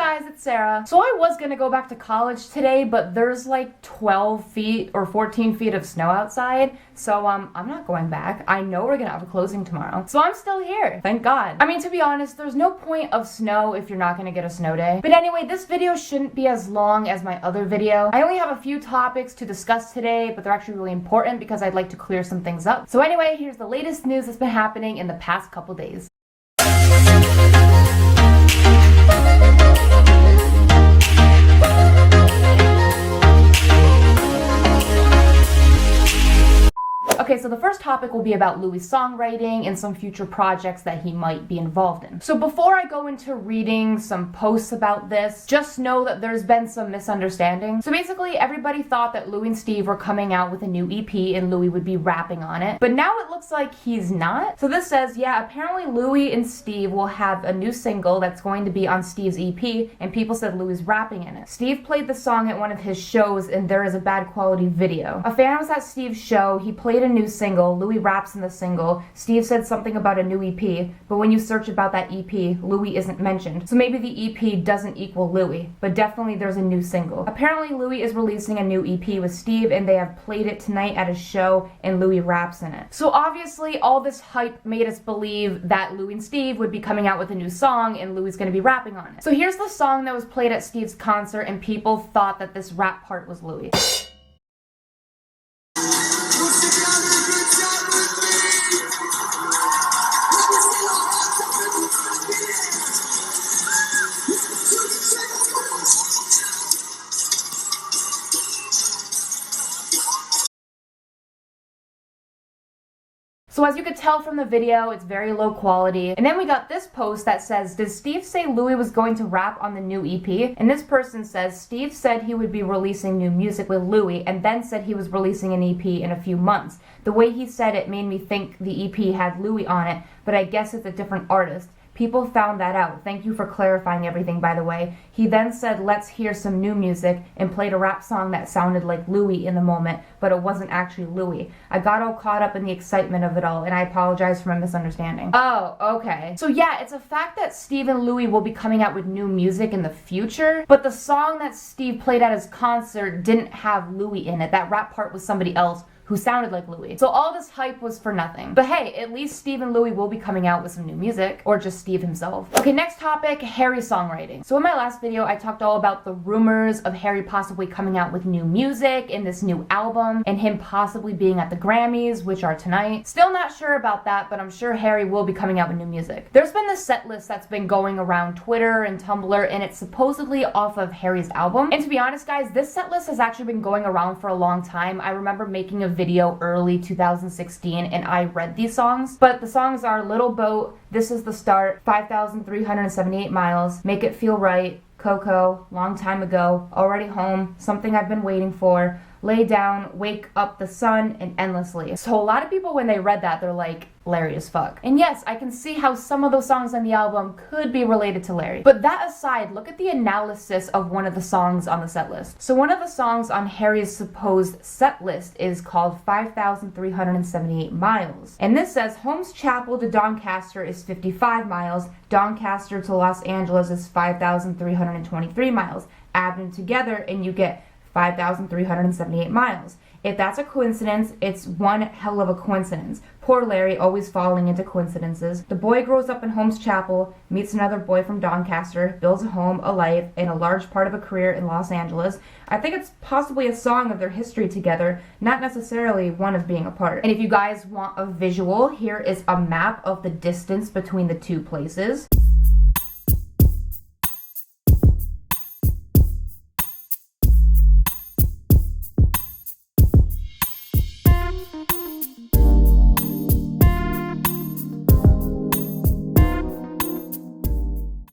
guys, it's Sarah. So I was gonna go back to college today, but there's like 12 feet or 14 feet of snow outside, so I'm not going back. I know we're gonna have a closing tomorrow, so I'm still here, thank God. I mean, to be honest, there's no point of snow if you're not gonna get a snow day. But anyway, this video shouldn't be as long as my other video. I only have a few topics to discuss today, but they're actually really important because I'd like to clear some things up. So anyway, here's the latest news that's been happening in the past couple days. Okay, so the first topic will be about Louis' songwriting and some future projects that he might be involved in. So before I go into reading some posts about this, just know that there's been some misunderstanding. So basically, everybody thought that Louis and Steve were coming out with a new EP and Louis would be rapping on it. But now it looks like he's not. So this says, yeah, apparently Louis and Steve will have a new single that's going to be on Steve's EP, and people said Louis is rapping in it. Steve played the song at one of his shows, and there is a bad quality video. A fan was at Steve's show, he played a new single, Louis raps in the single, Steve said something about a new EP, but when you search about that EP, Louis isn't mentioned. So maybe the EP doesn't equal Louis, but definitely there's a new single. Apparently Louis is releasing a new EP with Steve, and they have played it tonight at a show, and Louis raps in it. So obviously all this hype made us believe that Louis and Steve would be coming out with a new song, and Louis is going to be rapping on it. So here's the song that was played at Steve's concert, and people thought that this rap part was Louis. So as you could tell from the video, it's very low quality. And then we got this post that says, did Steve say Louis was going to rap on the new EP? And this person says, Steve said he would be releasing new music with Louis, and then said he was releasing an EP in a few months. The way he said it made me think the EP had Louis on it, but I guess it's a different artist. People found that out. Thank you for clarifying everything, by the way. He then said, let's hear some new music, and played a rap song that sounded like Louis in the moment, but it wasn't actually Louis. I got all caught up in the excitement of it all, and I apologize for my misunderstanding. Oh, okay. So yeah, it's a fact that Steve and Louis will be coming out with new music in the future, but the song that Steve played at his concert didn't have Louis in it. That rap part was somebody else who sounded like Louis. So all this hype was for nothing. But hey, at least Steve and Louis will be coming out with some new music, or just Steve himself. Okay, next topic, Harry songwriting. So in my last video, I talked all about the rumors of Harry possibly coming out with new music in this new album, and him possibly being at the Grammys, which are tonight. Still not sure about that, but I'm sure Harry will be coming out with new music. There's been this set list that's been going around Twitter and Tumblr, and it's supposedly off of Harry's album. And to be honest, guys, this set list has actually been going around for a long time. I remember making a video early 2016 and I read these songs, but the songs are Little Boat, This Is the Start, 5,378 Miles, Make It Feel Right, Coco, Long Time Ago, Already Home, Something I've Been Waiting For, Lay Down, Wake Up the Sun, and Endlessly. So a lot of people, when they read that, they're like, Larry as fuck. And yes, I can see how some of those songs on the album could be related to Larry. But that aside, look at the analysis of one of the songs on the set list. So one of the songs on Harry's supposed set list is called 5,378 Miles. And this says Holmes Chapel to Doncaster is 55 miles, Doncaster to Los Angeles is 5,323 miles. Add them together and you get 5,378 miles. If that's a coincidence, it's one hell of a coincidence. Poor Larry, always falling into coincidences. The boy grows up in Holmes Chapel, meets another boy from Doncaster, builds a home, a life, and a large part of a career in Los Angeles. I think it's possibly a song of their history together, not necessarily one of being apart. And if you guys want a visual, here is a map of the distance between the two places.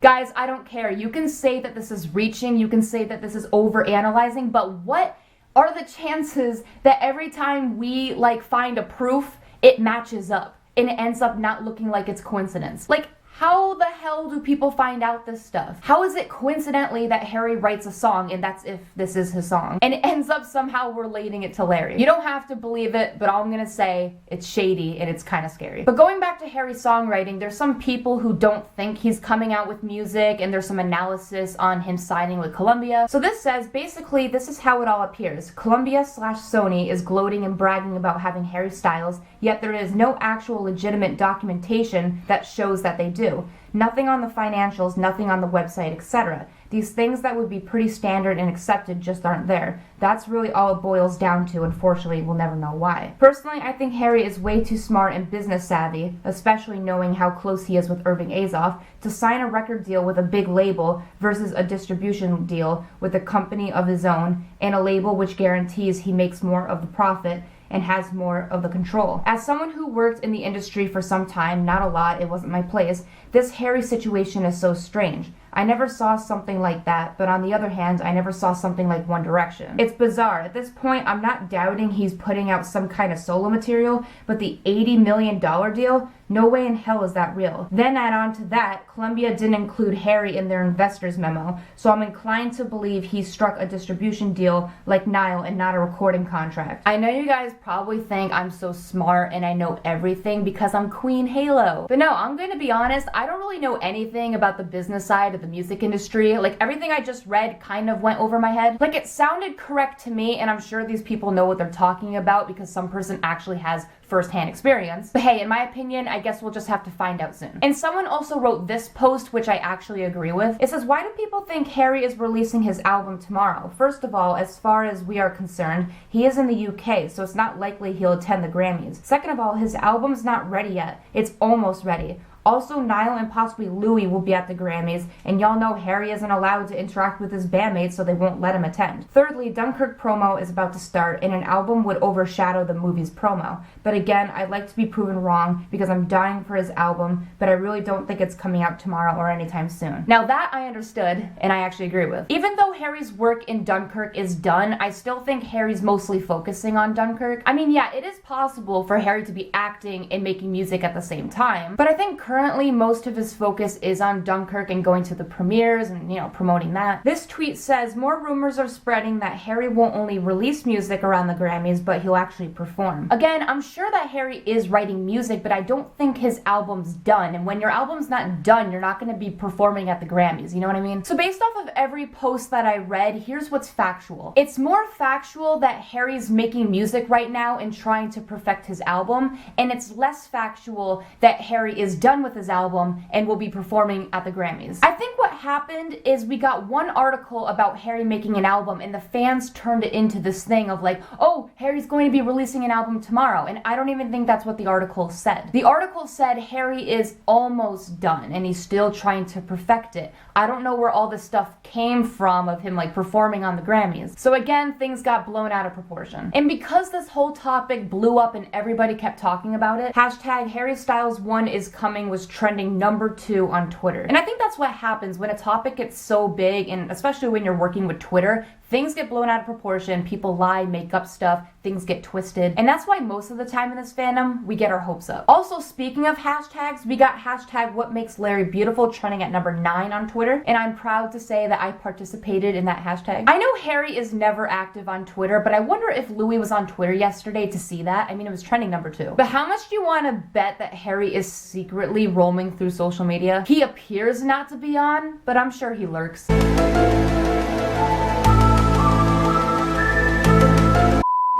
Guys, I don't care. You can say that this is reaching, you can say that this is overanalyzing, but what are the chances that every time we find a proof, it matches up and it ends up not looking like it's coincidence? Like, How the hell do people find out this stuff? How is it coincidentally that Harry writes a song, and that's if this is his song, and it ends up somehow relating it to Larry? You don't have to believe it, but all I'm gonna say, it's shady and it's kind of scary. But going back to Harry's songwriting, there's some people who don't think he's coming out with music, and there's some analysis on him signing with Columbia. So this says, basically, this is how it all appears. Columbia/Sony is gloating and bragging about having Harry Styles, yet there is no actual legitimate documentation that shows that they do. Nothing on the financials, nothing on the website, etc. These things that would be pretty standard and accepted just aren't there. That's really all it boils down to. Unfortunately, we'll never know why. Personally, I think Harry is way too smart and business savvy, especially knowing how close he is with Irving Azoff, to sign a record deal with a big label versus a distribution deal with a company of his own, and a label which guarantees he makes more of the profit and has more of the control. As someone who worked in the industry for some time, not a lot, it wasn't my place, this Harry situation is so strange. I never saw something like that, but on the other hand, I never saw something like One Direction. It's bizarre. At this point, I'm not doubting he's putting out some kind of solo material, but the $80 million deal? No way in hell is that real. Then add on to that, Columbia didn't include Harry in their investors memo, so I'm inclined to believe he struck a distribution deal like Niall and not a recording contract. I know you guys probably think I'm so smart and I know everything because I'm Queen Halo. But no, I'm gonna be honest, I don't really know anything about the business side of the music industry. Like, everything I just read kind of went over my head. Like, it sounded correct to me, and I'm sure these people know what they're talking about because some person actually has first-hand experience. But hey, in my opinion, I guess we'll just have to find out soon. And someone also wrote this post, which I actually agree with. It says, why do people think Harry is releasing his album tomorrow? First of all, as far as we are concerned, he is in the UK, so it's not likely he'll attend the Grammys. Second of all, his album's not ready yet. It's almost ready. Also, Niall and possibly Louis will be at the Grammys, and y'all know Harry isn't allowed to interact with his bandmates, so they won't let him attend. Thirdly, Dunkirk promo is about to start, and an album would overshadow the movie's promo. But again, I'd like to be proven wrong because I'm dying for his album, but I really don't think it's coming out tomorrow or anytime soon. Now that I understood, and I actually agree with. Even though Harry's work in Dunkirk is done, I still think Harry's mostly focusing on Dunkirk. I mean, yeah, it is possible for Harry to be acting and making music at the same time, but I think currently most of his focus is on Dunkirk and going to the premieres and, you know, promoting that. This tweet says, more rumors are spreading that Harry won't only release music around the Grammys, but he'll actually perform. Again, I'm sure that Harry is writing music, but I don't think his album's done. And when your album's not done, you're not going to be performing at the Grammys, you know what I mean? So based off of every post that I read, here's what's factual. It's more factual that Harry's making music right now and trying to perfect his album, and it's less factual that Harry is done with his album and will be performing at the Grammys. I think what happened is we got one article about Harry making an album, and the fans turned it into this thing of like, oh, Harry's going to be releasing an album tomorrow, and I don't even think that's what the article said. The article said Harry is almost done and he's still trying to perfect it. I don't know where all this stuff came from of him like performing on the Grammys. So again, things got blown out of proportion. And because this whole topic blew up and everybody kept talking about it, hashtag Harry Styles 1 is coming was trending #2 on Twitter. And I think that's what happens when a topic gets so big, and especially when you're working with Twitter, things get blown out of proportion, people lie, make up stuff, things get twisted, and that's why most of the time in this fandom, we get our hopes up. Also, speaking of hashtags, we got hashtag What Makes Larry Beautiful trending at #9 on Twitter, and I'm proud to say that I participated in that hashtag. I know Harry is never active on Twitter, but I wonder if Louis was on Twitter yesterday to see that. I mean, it was trending #2. But how much do you want to bet that Harry is secretly roaming through social media? He appears not to be on, but I'm sure he lurks.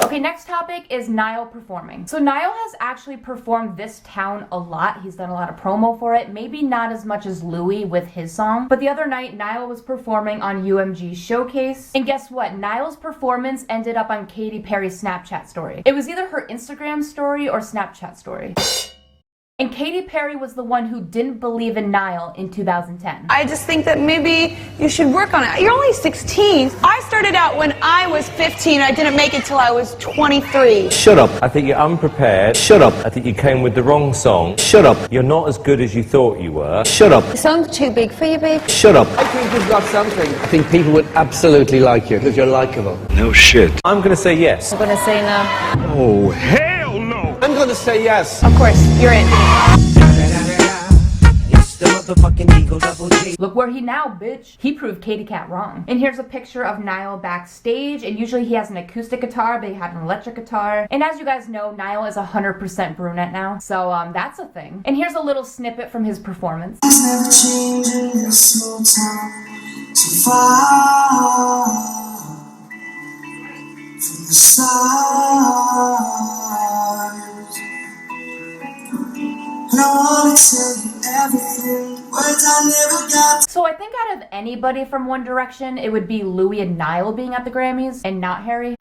Okay, next topic is Niall performing. So Niall has actually performed this town a lot. He's done a lot of promo for it. Maybe not as much as Louis with his song. But the other night, Niall was performing on UMG's Showcase. And guess what? Niall's performance ended up on Katy Perry's Snapchat story. It was either her Instagram story or Snapchat story. And Katy Perry was the one who didn't believe in Niall in 2010. I just think that maybe you should work on it. You're only 16. I started out when I was 15. I didn't make it till I was 23. Shut up. I think you're unprepared. Shut up. I think you came with the wrong song. Shut up. You're not as good as you thought you were. Shut up. The song's too big for you, babe. Shut up. I think you've got something. I think people would absolutely like you because you're likable. No shit. I'm going to say yes. I'm gonna say no. Oh, hell no. I'm going to say yes. Of course, you're in. It's the motherfucking Eagle Double G. Look where he now, bitch. He proved Katy Cat wrong. And here's a picture of Niall backstage, and usually he has an acoustic guitar, but he had an electric guitar. And as you guys know, Niall is 100% brunette now, so that's a thing. And here's a little snippet from his performance. Never changing in a small town too far from the stars. And I wanna tell you everything, words I never got. So I think out of anybody from One Direction, it would be Louis and Niall being at the Grammys, and not Harry.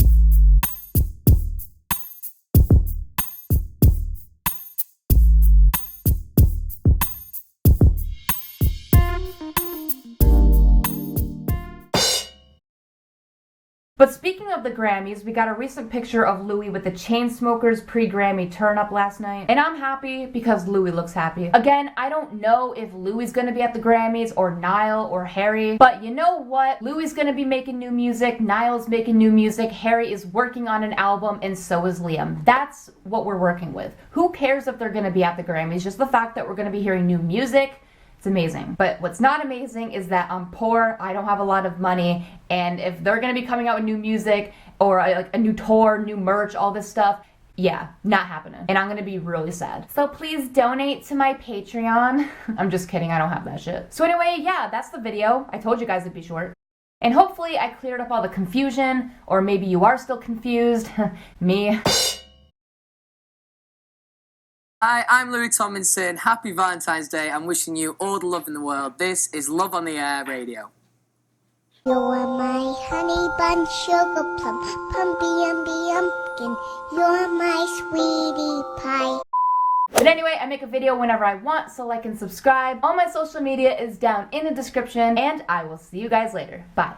But speaking of the Grammys, we got a recent picture of Louis with the Chainsmokers pre-Grammy turn-up last night. And I'm happy because Louis looks happy. Again, I don't know if Louis gonna be at the Grammys or Niall or Harry, but you know what? Louis gonna be making new music, Niall's making new music, Harry is working on an album, and so is Liam. That's what we're working with. Who cares if they're gonna be at the Grammys? Just the fact that we're gonna be hearing new music, it's amazing. But what's not amazing is that I'm poor, I don't have a lot of money, and if they're gonna be coming out with new music or like a new tour, new merch, all this stuff, yeah, not happening. And I'm gonna be really sad. So please donate to my Patreon. I'm just kidding, I don't have that shit. So anyway, yeah, that's the video. I told you guys it'd be short. And hopefully I cleared up all the confusion, or maybe you are still confused. Me. Hi, I'm Louis Tomlinson. Happy Valentine's Day. I'm wishing you all the love in the world. This is Love on the Air Radio. You are my honey bun, sugar plum, pumpy umby umpkin. You're my sweetie pie. But anyway, I make a video whenever I want, so like and subscribe. All my social media is down in the description, and I will see you guys later. Bye.